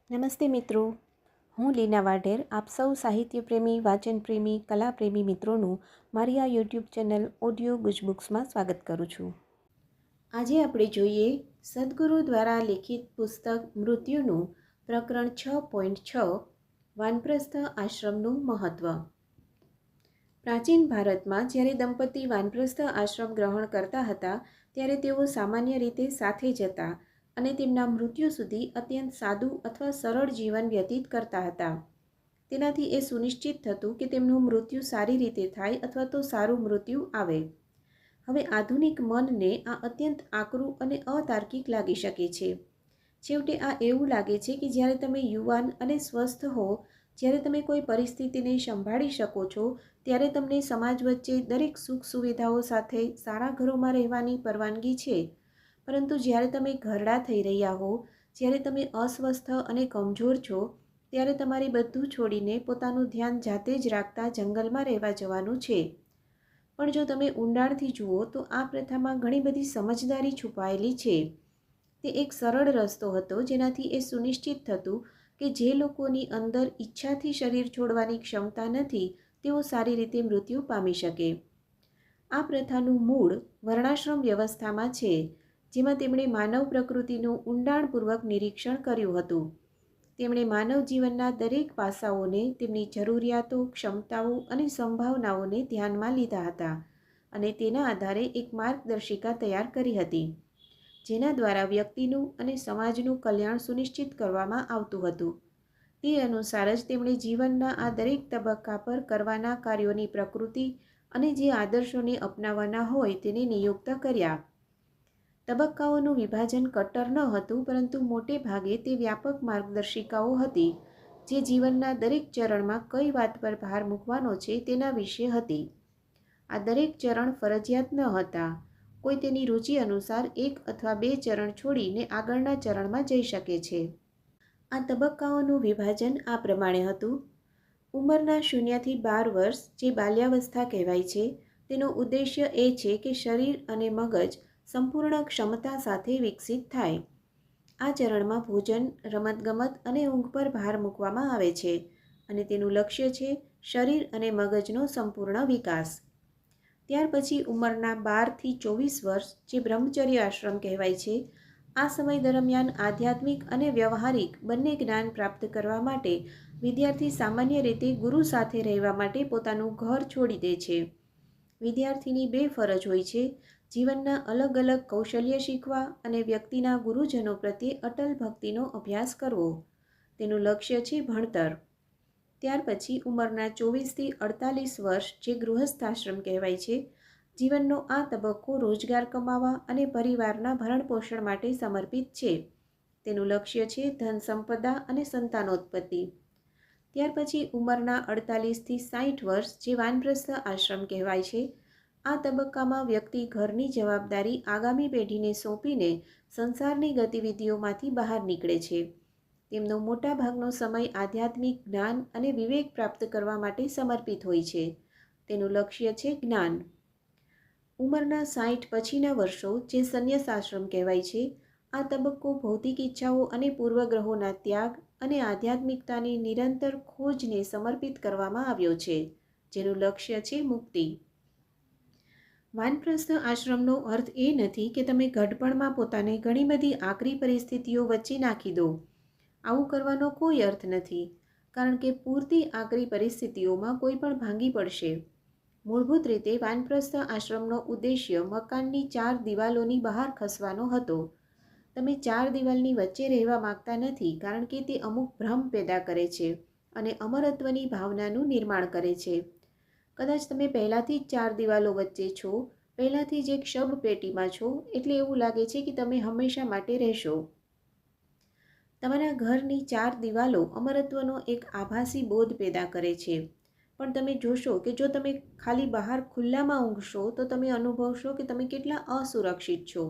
નમસ્તે મિત્રો, હું લીના વાઢેર આપ સૌ સાહિત્ય પ્રેમી, વાચન પ્રેમી, કલા પ્રેમી મિત્રોનું મારી આ યુટ્યુબ ચેનલ ઓડિયો ગુજબુક્સમાં સ્વાગત કરું છું. આજે આપણે જોઈએ સદગુરુ દ્વારા લિખિત પુસ્તક મૃત્યુનું પ્રકરણ 6.6 વાનપ્રસ્થ આશ્રમનું મહત્વ. પ્રાચીન ભારતમાં જ્યારે દંપતી વાનપ્રસ્થ આશ્રમ ગ્રહણ કરતા હતા ત્યારે તેઓ સામાન્ય રીતે સાથે જતા અને તેમના મૃત્યુ સુધી અત્યંત સાદું અથવા સરળ જીવન વ્યતીત કરતા હતા. તેનાથી એ સુનિશ્ચિત થતું કે તેમનું મૃત્યુ સારી રીતે થાય અથવા તો સારું મૃત્યુ આવે. હવે આધુનિક મનને આ અત્યંત આકરું અને અતાર્કિક લાગી શકે છે. છેવટે આ એવું લાગે છે કે જ્યારે તમે યુવાન અને સ્વસ્થ હો, જ્યારે તમે કોઈ પરિસ્થિતિને સંભાળી શકો છો, ત્યારે તમને સમાજ વચ્ચે દરેક સુખ સુવિધાઓ સાથે સારા ઘરોમાં રહેવાની પરવાનગી છે. પરંતુ જ્યારે તમે ઘરડા થઈ રહ્યા હો, જ્યારે તમે અસ્વસ્થ અને કમજોર છો, ત્યારે તમારે બધું છોડીને પોતાનું ધ્યાન જાતે જ રાખતા જંગલમાં રહેવા જવાનું છે. પણ જો તમે ઊંડાણથી જુઓ તો આ પ્રથામાં ઘણી બધી સમજદારી છુપાયેલી છે. તે એક સરળ રસ્તો હતો જેનાથી એ સુનિશ્ચિત થતું કે જે લોકોની અંદર ઈચ્છાથી શરીર છોડવાની ક્ષમતા નથી તેઓ સારી રીતે મૃત્યુ પામી શકે. આ પ્રથાનું મૂળ વર્ણાશ્રમ વ્યવસ્થામાં છે, જેમાં તેમણે માનવ પ્રકૃતિનું ઊંડાણપૂર્વક નિરીક્ષણ કર્યું હતું. તેમણે માનવ જીવનના દરેક પાસાઓને, તેમની જરૂરિયાતો, ક્ષમતાઓ અને સંભાવનાઓને ધ્યાનમાં લીધા હતા અને તેના આધારે એક માર્ગદર્શિકા તૈયાર કરી હતી, જેના દ્વારા વ્યક્તિનું અને સમાજનું કલ્યાણ સુનિશ્ચિત કરવામાં આવતું હતું. તે અનુસાર જ તેમણે જીવનના આ દરેક તબક્કા પર કરવાના કાર્યોની પ્રકૃતિ અને જે આદર્શોને અપનાવવાના હોય તેને નિયુક્ત કર્યા. તબક્કાઓનું વિભાજન કટ્ટર ન હતું, પરંતુ મોટે ભાગે તે વ્યાપક માર્ગદર્શિકાઓ હતી જે જીવનના દરેક ચરણમાં કઈ વાત પર ભાર મૂકવાનો છે તેના વિશે હતી. આ દરેક ચરણ ફરજિયાત ન હતા. કોઈ તેની રુચિ અનુસાર 1 અથવા 2 ચરણ છોડીને આગળના ચરણમાં જઈ શકે છે. આ તબક્કાઓનું વિભાજન આ પ્રમાણે હતું. ઉંમરના 0 થી 12 વર્ષ, જે બાલ્યાવસ્થા કહેવાય છે, તેનો ઉદ્દેશ્ય એ છે કે શરીર અને મગજ સંપૂર્ણ ક્ષમતા સાથે વિકસિત થાય. આ ચરણમાં ભોજન, રમતગમત અને ઊંઘ પર ભાર મૂકવામાં આવે છે અને તેનું લક્ષ્ય છે શરીર અને મગજનો સંપૂર્ણ વિકાસ. ત્યાર પછી ઉંમરના 12 થી 24 વર્ષ, જે બ્રહ્મચર્ય આશ્રમ કહેવાય છે, આ સમય દરમિયાન આધ્યાત્મિક અને વ્યવહારિક બંને જ્ઞાન પ્રાપ્ત કરવા માટે વિદ્યાર્થી સામાન્ય રીતે ગુરુ સાથે રહેવા માટે પોતાનું ઘર છોડી દે છે. વિદ્યાર્થીની 2 ફરજ હોય છે: જીવનના અલગ અલગ કૌશલ્ય શીખવા અને વ્યક્તિના ગુરુજનો પ્રત્યે અટલ ભક્તિનો અભ્યાસ કરવો. તેનું લક્ષ્ય છે ભણતર. ત્યાર પછી ઉંમરના 24 થી 48 વર્ષ, જે ગૃહસ્થાશ્રમ કહેવાય છે, જીવનનો આ તબક્કો રોજગાર કમાવા અને પરિવારના ભરણપોષણ માટે સમર્પિત છે. તેનું લક્ષ્ય છે ધન સંપદા અને સંતાનોત્પત્તિ. ત્યાર પછી ઉંમરના 48 થી 60 વર્ષ, જે વાનપ્રસ્થ આશ્રમ કહેવાય છે, આ તબક્કામાં વ્યક્તિ ઘરની જવાબદારી આગામી પેઢીને સોંપીને સંસારની ગતિવિધિઓમાંથી બહાર નીકળે છે. તેમનો મોટા ભાગનો સમય આધ્યાત્મિક જ્ઞાન અને વિવેક પ્રાપ્ત કરવા માટે સમર્પિત હોય છે. તેનું લક્ષ્ય છે જ્ઞાન. ઉંમરના 60 પછીના વર્ષો, જે સંન્યાસ આશ્રમ કહેવાય છે, આ તબક્કો ભૌતિક ઈચ્છાઓ અને પૂર્વગ્રહોના ત્યાગ અને આધ્યાત્મિકતાની નિરંતર ખોજને સમર્પિત કરવામાં આવ્યો છે, જેનું લક્ષ્ય છે મુક્તિ. વાનપ્રસ્થ આશ્રમનો અર્થ એ નથી કે તમે ઘડપણમાં પોતાને ઘણી બધી આકરી પરિસ્થિતિઓ વચ્ચે નાખી દો. આવું કરવાનો કોઈ અર્થ નથી, કારણ કે પૂરતી આકરી પરિસ્થિતિઓમાં કોઈ પણ ભાંગી પડશે. મૂળભૂત રીતે વાનપ્રસ્થ આશ્રમનો ઉદ્દેશ્ય મકાનની 4 દિવાલોની બહાર ખસવાનો હતો. તમે 4 દિવાલની વચ્ચે રહેવા માંગતા નથી, કારણ કે તે અમુક ભ્રમ પેદા કરે છે અને અમરત્વની ભાવનાનું નિર્માણ કરે છે. કદાચ તમે પહેલાંથી જ 4 દિવાલો વચ્ચે છો, પહેલાંથી જ એક શબ પેટીમાં છો, એટલે એવું લાગે છે કે તમે હંમેશા માટે રહેશો. તમારા ઘરની 4 દિવાલો અમરત્વનો એક આભાસી બોધ પેદા કરે છે, પણ તમે જોશો કે જો તમે ખાલી બહાર ખુલ્લામાં ઊંઘશો તો તમે અનુભવશો કે તમે કેટલા અસુરક્ષિત છો.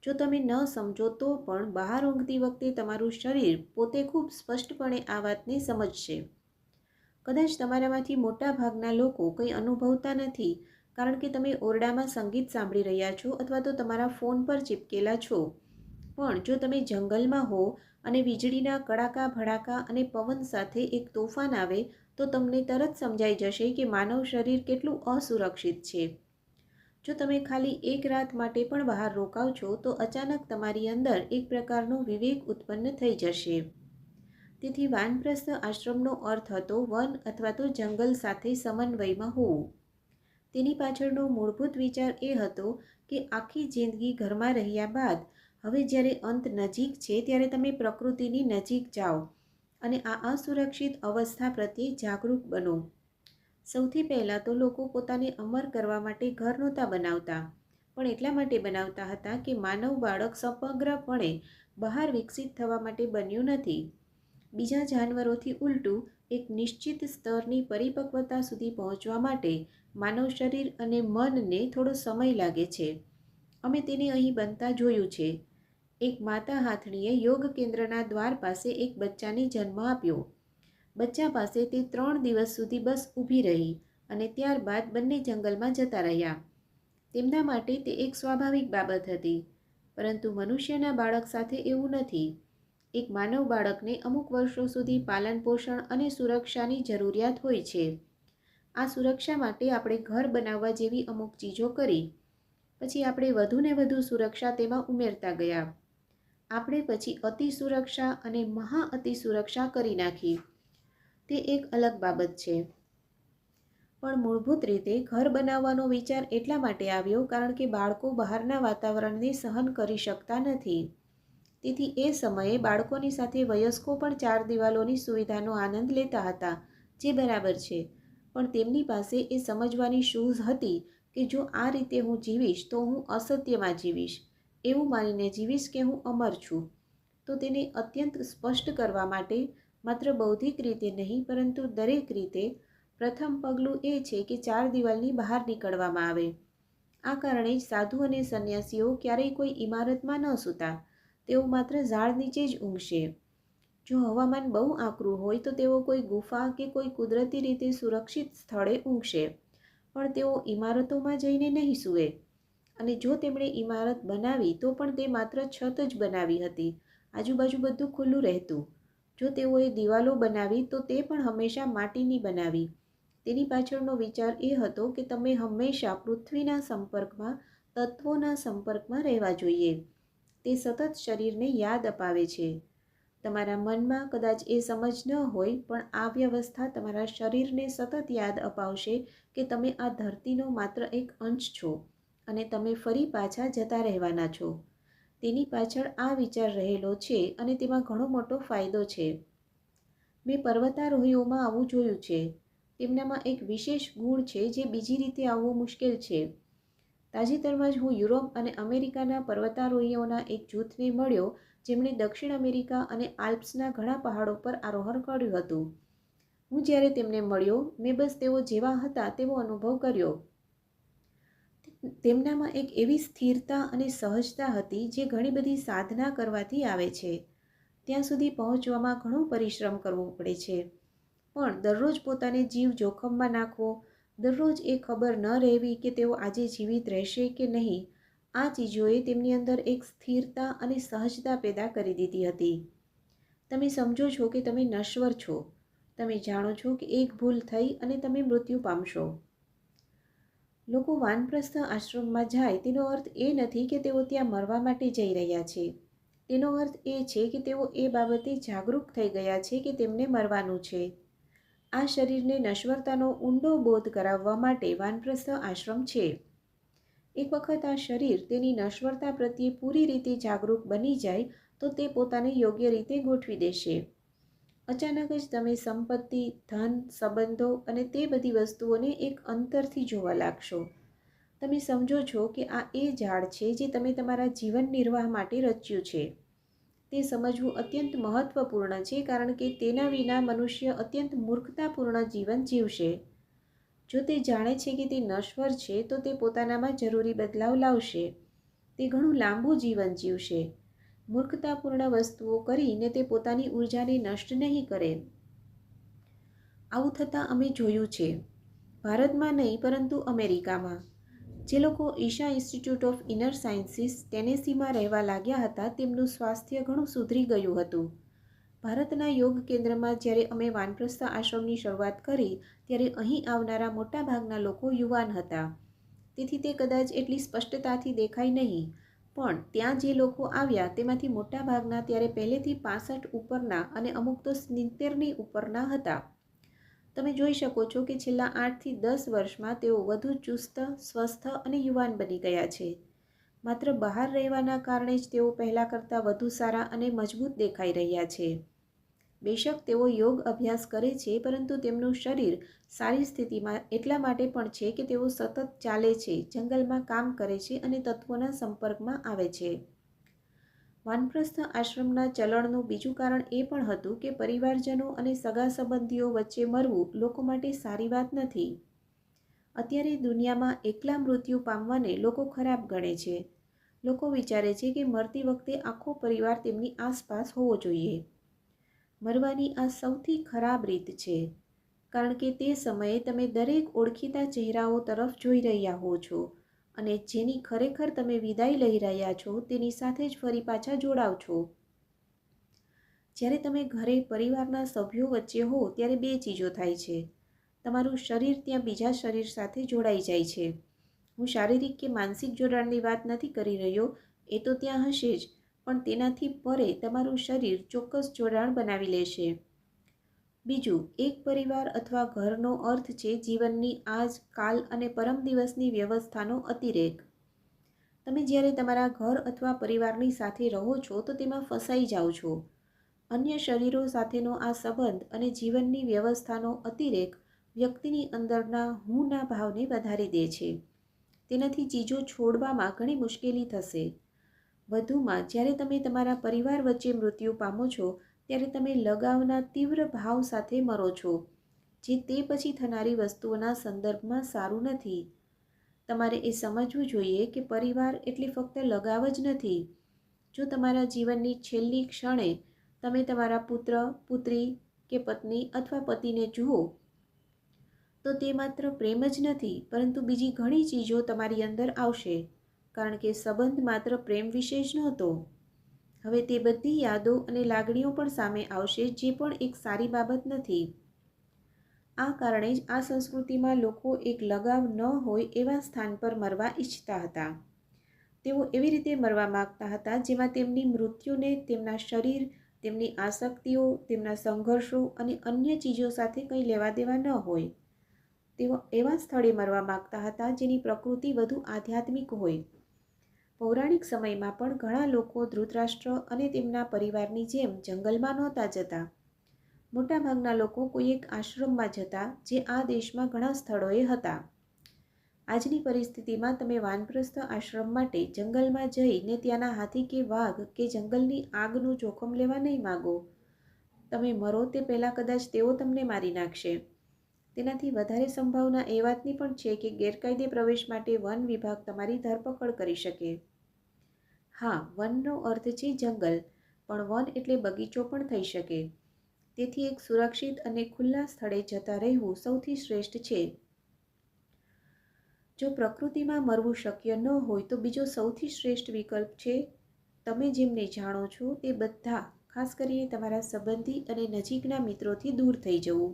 જો તમે ન સમજો તો પણ બહાર ઊંઘતી વખતે તમારું શરીર પોતે ખૂબ સ્પષ્ટપણે આ વાતને સમજશે. કદાચ તમારામાંથી મોટા ભાગના લોકો કંઈ અનુભવતા નથી, કારણ કે તમે ઓરડામાં સંગીત સાંભળી રહ્યા છો અથવા તો તમારા ફોન પર ચિપકેલા છો. પણ જો તમે જંગલમાં હો અને વીજળીના કડાકા ભડાકા અને પવન સાથે એક તોફાન આવે તો તમને તરત સમજાઈ જશે કે માનવ શરીર કેટલું અસુરક્ષિત છે. જો તમે ખાલી એક રાત માટે પણ બહાર રોકાવ છો તો અચાનક તમારી અંદર એક પ્રકારનો વિવેક ઉત્પન્ન થઈ જશે. તેથી વાનપ્રસ્થ આશ્રમનો અર્થ હતો વન અથવા તો જંગલ સાથે સમન્વયમાં હોવું. તેની પાછળનો મૂળભૂત વિચાર એ હતો કે આખી જિંદગી ઘરમાં રહ્યા બાદ હવે જ્યારે અંત નજીક છે ત્યારે તમે પ્રકૃતિની નજીક જાઓ અને આ અસુરક્ષિત અવસ્થા પ્રત્યે જાગૃત બનો. સૌથી પહેલાં તો લોકો પોતાને અમર કરવા માટે ઘર નહોતા બનાવતા, પણ એટલા માટે બનાવતા હતા કે માનવ બાળક સમગ્રપણે બહાર વિકસિત થવા માટે બન્યું નથી. બીજા જાનવરોથી ઉલટું એક નિશ્ચિત સ્તરની પરિપક્વતા સુધી પહોંચવા માટે માનવ શરીર અને મનને થોડો સમય લાગે છે. અમે તેને અહીં બનતા જોયું છે. એક માતા હાથણીએ યોગ કેન્દ્રના દ્વાર પાસે એક બચ્ચાને જન્મ આપ્યો. બચ્ચા પાસે તે 3 દિવસ સુધી બસ ઊભી રહી અને ત્યારબાદ બંને જંગલમાં જતા રહ્યા. તેમના માટે તે એક સ્વાભાવિક બાબત હતી, પરંતુ મનુષ્યના બાળક સાથે એવું નથી. એક માનવ બાળકને અમુક વર્ષો સુધી પાલન પોષણ અને સુરક્ષાની જરૂરિયાત હોય છે. આ સુરક્ષા માટે આપણે ઘર બનાવવા જેવી અમુક ચીજો કરી. પછી આપણે વધુને વધુ સુરક્ષા તેમાં ઉમેરતા ગયા. આપણે પછી અતિ સુરક્ષા અને મહા અતિ સુરક્ષા કરી નાખી. તે એક અલગ બાબત છે. પણ મૂળભૂત રીતે ઘર બનાવવાનો વિચાર એટલા માટે આવ્યો કારણ કે બાળકો બહારના વાતાવરણને સહન કરી શકતા નથી. તેથી એ સમયે બાળકોની સાથે વયસ્કો પણ 4 દિવાલોની સુવિધાનો આનંદ લેતા હતા, જે બરાબર છે. પણ તેમની પાસે એ સમજવાની સૂઝ હતી કે જો આ રીતે હું જીવીશ તો હું અસત્યમાં જીવીશ, એવું માનીને જીવીશ કે હું અમર છું. તો તેને અત્યંત સ્પષ્ટ કરવા માટે માત્ર બૌદ્ધિક રીતે નહીં પરંતુ દરેક રીતે પ્રથમ પગલું એ છે કે 4 દિવાલની બહાર નીકળવામાં આવે. આ કારણે જ સાધુ અને સંન્યાસીઓ ક્યારેય કોઈ ઇમારતમાં ન સૂતા. તેઓ માત્ર ઝાડ નીચે જ ઊંઘશે. જો હવામાન બહુ આકરું હોય તો તેઓ કોઈ ગુફા કે કોઈ કુદરતી રીતે સુરક્ષિત સ્થળે ઊંઘશે, પણ તેઓ ઇમારતોમાં જઈને નહીં સૂવે. અને જો તેમણે ઇમારત બનાવી તો પણ તે માત્ર છત જ બનાવી હતી, આજુબાજુ બધું ખુલ્લું રહેતું. જો તેઓએ દિવાલો બનાવી તો તે પણ હંમેશા માટીની બનાવી. તેની પાછળનો વિચાર એ હતો કે તમે હંમેશા પૃથ્વીના સંપર્કમાં, તત્વોના સંપર્કમાં રહેવા જોઈએ. તે સતત શરીરને યાદ અપાવે છે. તમારા મનમાં કદાચ એ સમજ ન હોય, પણ આ વ્યવસ્થા તમારા શરીરને સતત યાદ અપાવશે કે તમે આ ધરતીનો માત્ર એક અંશ છો અને તમે ફરી પાછા જતા રહેવાના છો. તેની પાછળ આ વિચાર રહેલો છે અને તેમાં ઘણો મોટો ફાયદો છે. મેં પર્વતારોહીઓમાં આવું જોયું છે. તેમનામાં એક વિશેષ ગુણ છે જે બીજી રીતે આવવું મુશ્કેલ છે. તાજેતરમાં જ હું યુરોપ અને અમેરિકાના પર્વતારોહીઓના એક જૂથને મળ્યો જેમણે દક્ષિણ અમેરિકા અને આલ્પ્સના ઘણા પહાડો પર આરોહણ કર્યું હતું. હું જ્યારે તેમને મળ્યો, મેં બસ તેઓ જેવા હતા તેવો અનુભવ કર્યો. તેમનામાં એક એવી સ્થિરતા અને સહજતા હતી જે ઘણી બધી સાધના કરવાથી આવે છે. ત્યાં સુધી પહોંચવામાં ઘણો પરિશ્રમ કરવો પડે છે, પણ દરરોજ પોતાને જીવ જોખમમાં નાખવો, દરરોજ એ ખબર ન રહેવી કે તેઓ આજે જીવિત રહેશે કે નહીં, આ ચીજોએ તેમની અંદર એક સ્થિરતા અને સહજતા પેદા કરી દીધી હતી. તમે સમજો છો કે તમે નશ્વર છો. તમે જાણો છો કે એક ભૂલ થઈ અને તમે મૃત્યુ પામશો. લોકો વાનપ્રસ્થ આશ્રમમાં જાય તેનો અર્થ એ નથી કે તેઓ ત્યાં મરવા માટે જઈ રહ્યા છે. તેનો અર્થ એ છે કે તેઓ એ બાબતે જાગૃત થઈ ગયા છે કે તેમને મરવાનું છે. આ શરીરને નશ્વરતાનો ઊંડો બોધ કરાવવા માટે વાનપ્રસ્થ આશ્રમ છે. એક વખત આ શરીર તેની નશ્વરતા પ્રત્યે પૂરી રીતે જાગૃત બની જાય તો તે પોતાને યોગ્ય રીતે ગોઠવી દેશે. અચાનક જ તમે સંપત્તિ, ધન, સંબંધો અને તે બધી વસ્તુઓને એક અંતરથી જોવા લાગશો. તમે સમજો છો કે આ એ ઝાડ છે જે તમે તમારા જીવન નિર્વાહ માટે રચ્યું છે. તે સમજવું અત્યંત મહત્વપૂર્ણ છે કારણ કે તેના વિના મનુષ્ય અત્યંત મૂર્ખતાપૂર્ણ જીવન જીવશે. જો તે જાણે છે કે તે નશ્વર છે તો તે પોતાનામાં જરૂરી બદલાવ લાવશે. તે ઘણું લાંબુ જીવન જીવશે. મૂર્ખતાપૂર્ણ વસ્તુઓ કરીને તે પોતાની ઉર્જાને નષ્ટ નહીં કરે. આવું થતાં અમે જોયું છે. ભારતમાં નહીં પરંતુ અમેરિકામાં. જે લોકો Isha institute of inner sciences ટેનેસીમાં રહેવા લાગ્યા હતા તેમનું સ્વાસ્થ્ય ઘણું સુધરી ગયું હતું. ભારતના યોગ કેન્દ્રમાં જ્યારે અમે વાનપ્રસ્થ આશ્રમની શરૂઆત કરી ત્યારે અહીં આવનારા મોટાભાગના લોકો યુવાન હતા, તેથી તે કદાચ એટલી સ્પષ્ટતાથી દેખાય નહીં, પણ ત્યાં જે લોકો આવ્યા તેમાંથી મોટાભાગના ત્યારે પહેલેથી 65 ઉપરના અને અમુક તો 70ની ઉપરના હતા. તમે જોઈ શકો છો કે છેલ્લા 8 થી 10 વર્ષમાં તેઓ વધુ ચુસ્ત, સ્વસ્થ અને યુવાન બની ગયા છે. માત્ર બહાર રહેવાના કારણે જ તેઓ પહેલાં કરતાં વધુ સારા અને મજબૂત દેખાઈ રહ્યા છે. બેશક તેઓ યોગ અભ્યાસ કરે છે, પરંતુ તેમનું શરીર સારી સ્થિતિમાં એટલા માટે પણ છે કે તેઓ સતત ચાલે છે, જંગલમાં કામ કરે છે અને તત્વોના સંપર્કમાં આવે છે. વાનપ્રસ્થ આશ્રમના ચલણનું બીજું કારણ એ પણ હતું કે પરિવારજનો અને સગા સંબંધીઓ વચ્ચે મરવું લોકો માટે સારી વાત નથી. અત્યારે દુનિયામાં એકલા મૃત્યુ પામવાને લોકો ખરાબ ગણે છે. લોકો વિચારે છે કે મરતી વખતે આખો પરિવાર તેમની આસપાસ હોવો જોઈએ. મરવાની આ સૌથી ખરાબ રીત છે, કારણ કે તે સમયે તમે દરેક ઓળખીતા ચહેરાઓ તરફ જોઈ રહ્યા હો છો અને જેની ખરેખર તમે વિદાય લઈ રહ્યા છો તેની સાથે જ ફરી પાછા જોડાવ છો. જ્યારે તમે ઘરે પરિવારના સભ્યો વચ્ચે હો ત્યારે બે ચીજો થાય છે. તમારું શરીર ત્યાં બીજા શરીર સાથે જોડાઈ જાય છે. હું શારીરિક કે માનસિક જોડાણની વાત નથી કરી રહ્યો, એ તો ત્યાં હશે જ, પણ તેનાથી પરે તમારું શરીર ચોક્કસ જોડાણ બનાવી લેશે. બીજું, એક પરિવાર અથવા ઘરનો અર્થ છે જીવનની આજ, કાલ અને પરમ દિવસની વ્યવસ્થાનો અતિરેક. તમે જ્યારે તમારા ઘર અથવા પરિવારની સાથે રહો છો તો તેમાં ફસાઈ જાઓ છો. અન્ય શરીરો સાથેનો આ સંબંધ અને જીવનની વ્યવસ્થાનો અતિરેક વ્યક્તિની અંદરના હુંના ભાવને વધારી દે છે. તેનાથી ચીજો છોડવામાં ઘણી મુશ્કેલી થશે. વધુમાં, જ્યારે તમે તમારા પરિવાર વચ્ચે મૃત્યુ પામો છો ત્યારે તમે લગાવના તીવ્ર ભાવ સાથે મરો છો, જે તે પછી થનારી વસ્તુઓના સંદર્ભમાં સારું નથી. તમારે એ સમજવું જોઈએ કે પરિવાર એટલે ફક્ત લગાવ જ નથી. જો તમારા જીવનની છેલ્લી ક્ષણે તમે તમારા પુત્ર, પુત્રી કે પત્ની અથવા પતિને જુઓ તો તે માત્ર પ્રેમ જ નથી, પરંતુ બીજી ઘણી ચીજો તમારી અંદર આવશે, કારણ કે સંબંધ માત્ર પ્રેમ વિશે જ નહોતો. હવે તે બધી યાદો અને લાગણીઓ પણ સામે આવશે, જે પણ એક સારી બાબત નથી. આ કારણે જ આ સંસ્કૃતિમાં લોકો એક લગાવ ન હોય એવા સ્થાન પર મરવા ઈચ્છતા હતા. તેઓ એવી રીતે મરવા માગતા હતા જેમાં તેમની મૃત્યુને તેમના શરીર, તેમની આસક્તિઓ, તેમના સંઘર્ષો અને અન્ય ચીજો સાથે કંઈ લેવા દેવા ન હોય. તેઓ એવા સ્થળે મરવા માગતા હતા જેની પ્રકૃતિ વધુ આધ્યાત્મિક હોય. પૌરાણિક સમયમાં પણ ઘણા લોકો ધૃતરાષ્ટ્ર અને તેમના પરિવારની જેમ જંગલમાં નહોતા જતા. મોટાભાગના લોકો કોઈ એક આશ્રમમાં જતા, જે આ દેશમાં ઘણા સ્થળોએ હતા. આજની પરિસ્થિતિમાં તમે વાનપ્રસ્થ આશ્રમ માટે જંગલમાં જઈને ત્યાંના હાથી કે વાઘ કે જંગલની આગનું જોખમ લેવા નહીં માગો. તમે મરો તે પહેલાં કદાચ તેઓ તમને મારી નાખશે. તેનાથી વધારે સંભાવના એ વાતની પણ છે કે ગેરકાયદે પ્રવેશ માટે વન વિભાગ તમારી ધરપકડ કરી શકે. હા, વનનો અર્થ છે જંગલ, પણ વન એટલે બગીચો પણ થઈ શકે. તેથી એક સુરક્ષિત અને ખુલ્લા સ્થળે જતા રહેવું સૌથી શ્રેષ્ઠ છે. જો પ્રકૃતિમાં મરવું શક્ય ન હોય તો બીજો સૌથી શ્રેષ્ઠ વિકલ્પ છે તમે જેમને જાણો છો તે બધા, ખાસ કરીને તમારા સંબંધી અને નજીકના મિત્રોથી દૂર થઈ જવું.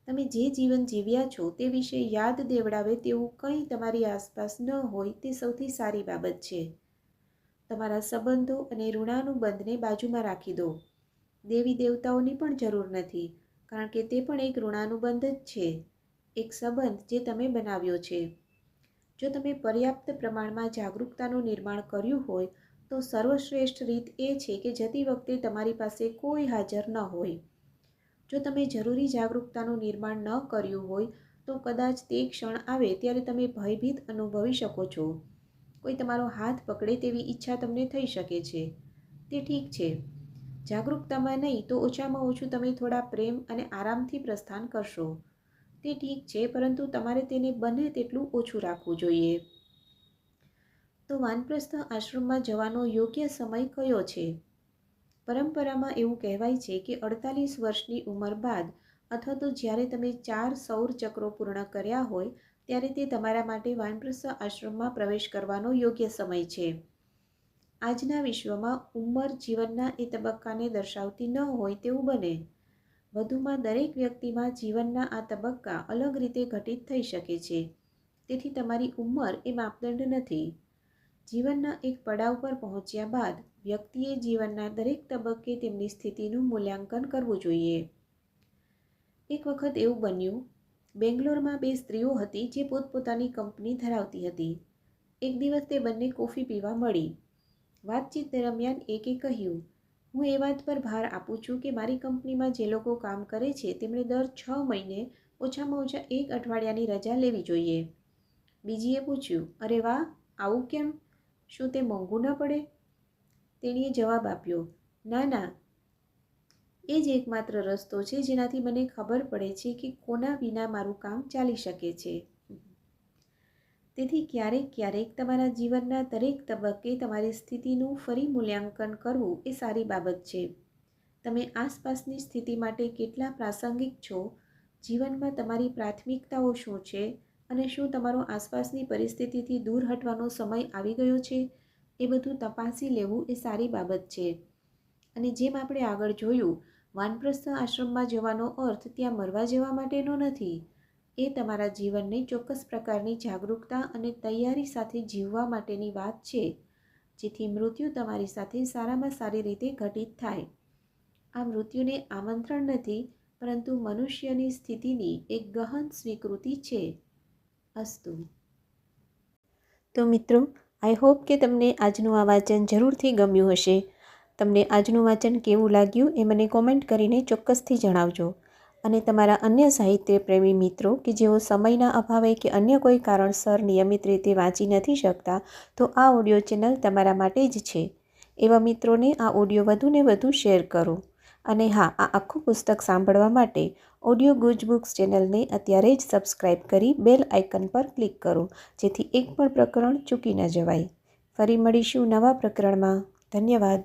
તમે જે જીવન જીવ્યા છો તે વિશે યાદ દેવડાવે તેવું કંઈ તમારી આસપાસ ન હોય તે સૌથી સારી બાબત છે. તમારા સંબંધો અને ઋણાનુબંધને બાજુમાં રાખી દો. દેવી દેવતાઓની પણ જરૂર નથી, કારણ કે તે પણ એક ઋણાનુબંધ જ છે, એક સંબંધ જે તમે બનાવ્યો છે. જો તમે પર્યાપ્ત પ્રમાણમાં જાગૃતતાનું નિર્માણ કર્યું હોય તો સર્વશ્રેષ્ઠ રીત એ છે કે જતી વખતે તમારી પાસે કોઈ હાજર ન હોય. જો તમે જરૂરી જાગૃતતાનું નિર્માણ ન કર્યું હોય તો કદાચ તે ક્ષણ આવે ત્યારે તમે ભયભીત અનુભવી શકો છો. કોઈ તમારો હાથ પકડે તેવી ઈચ્છા તમને થઈ શકે છે. તે ઠીક છે. જાગૃતતામાં નહીં તો ઓછામાં ઓછું તમે થોડા પ્રેમ અને આરામથી પ્રસ્થાન કરશો. તે ઠીક છે, પરંતુ તમારે તેને બને તેટલું ઓછું રાખવું જોઈએ. તો વાનપ્રસ્થ આશ્રમમાં જવાનો યોગ્ય સમય કયો છે? પરંપરામાં એવું કહેવાય છે કે 48 વર્ષની ઉંમર બાદ, અથવા તો જ્યારે તમે 4 સૌર ચક્રો પૂર્ણ કર્યા હોય ત્યારે તે તમારા માટે વાનપ્રસ્થ આશ્રમમાં પ્રવેશ કરવાનો યોગ્ય સમય છે. આજના વિશ્વમાં ઉંમર જીવનના એ તબક્કાને દર્શાવતી ન હોય તેવું બને. વધુમાં દરેક વ્યક્તિમાં જીવનના આ તબક્કા અલગ રીતે ઘટિત થઈ શકે છે. તેથી તમારી ઉંમર એ માપદંડ નથી. જીવનના એક પડાવ પર પહોંચ્યા બાદ વ્યક્તિએ જીવનના દરેક તબક્કે તેમની સ્થિતિનું મૂલ્યાંકન કરવું જોઈએ. એક વખત એવું બન્યું, બેંગ્લોરમાં 2 સ્ત્રીઓ હતી જે પોતપોતાની કંપની ધરાવતી હતી. એક દિવસ તે બંને કોફી પીવા મળી. વાતચીત દરમિયાન એકે કહ્યું, હું એ વાત પર ભાર આપું છું કે મારી કંપનીમાં જે લોકો કામ કરે છે તેમણે દર 6 મહિને ઓછામાં ઓછા 1 અઠવાડિયાની રજા લેવી જોઈએ. બીજીએ પૂછ્યું, અરે વાહ, આવું કેમ? શું તે મોંઘું ન પડે? તેણીએ જવાબ આપ્યો, ના ના, એ જ એકમાત્ર રસ્તો છે જેનાથી મને ખબર પડે છે કે કોના વિના મારું કામ ચાલી શકે છે. તેથી ક્યારેક તમારા જીવનના દરેક તબક્કે તમારી સ્થિતિનું ફરી મૂલ્યાંકન કરવું એ સારી બાબત છે. તમે આસપાસની સ્થિતિ માટે કેટલા પ્રાસંગિક છો, જીવનમાં તમારી પ્રાથમિકતાઓ શું છે અને શું તમારો આસપાસની પરિસ્થિતિથી દૂર હટવાનો સમય આવી ગયો છે, એ બધું તપાસી લેવું એ સારી બાબત છે. અને જેમ આપણે આગળ જોયું, વાનપ્રસ્થ આશ્રમમાં જવાનો અર્થ ત્યાં મરવા જવા માટેનો નથી. એ તમારા જીવનને ચોક્કસ પ્રકારની જાગરૂકતા અને તૈયારી સાથે જીવવા માટેની વાત છે, જેથી મૃત્યુ તમારી સાથે સારામાં સારી રીતે ઘટિત થાય. આ મૃત્યુને આમંત્રણ નથી, પરંતુ મનુષ્યની સ્થિતિની એક ગહન સ્વીકૃતિ છે. અસ્તુ. તો મિત્રો, આઈ હોપ કે તમને આજનું આ વાંચન જરૂરથી ગમ્યું હશે. તમને આજનું વાંચન કેવું લાગ્યું એ મને કોમેન્ટ કરીને ચોક્કસથી જણાવજો. અને તમારા અન્ય સાહિત્ય પ્રેમી મિત્રો કે જેઓ સમયના અભાવે કે અન્ય કોઈ કારણસર નિયમિત રીતે વાંચી નથી શકતા, તો આ ઓડિયો ચેનલ તમારા માટે જ છે. એવા મિત્રોને આ ઓડિયો વધુને વધુ શેર કરો. અને હા, આ આખું પુસ્તક સાંભળવા માટે ઓડિયો ગુજ બુક્સ ચેનલને અત્યારે જ સબસ્ક્રાઈબ કરી બેલ આઇકન પર ક્લિક કરો, જેથી એક પણ પ્રકરણ ચૂકી ન જવાય. ફરી મળીશું નવા પ્રકરણમાં. ધન્યવાદ.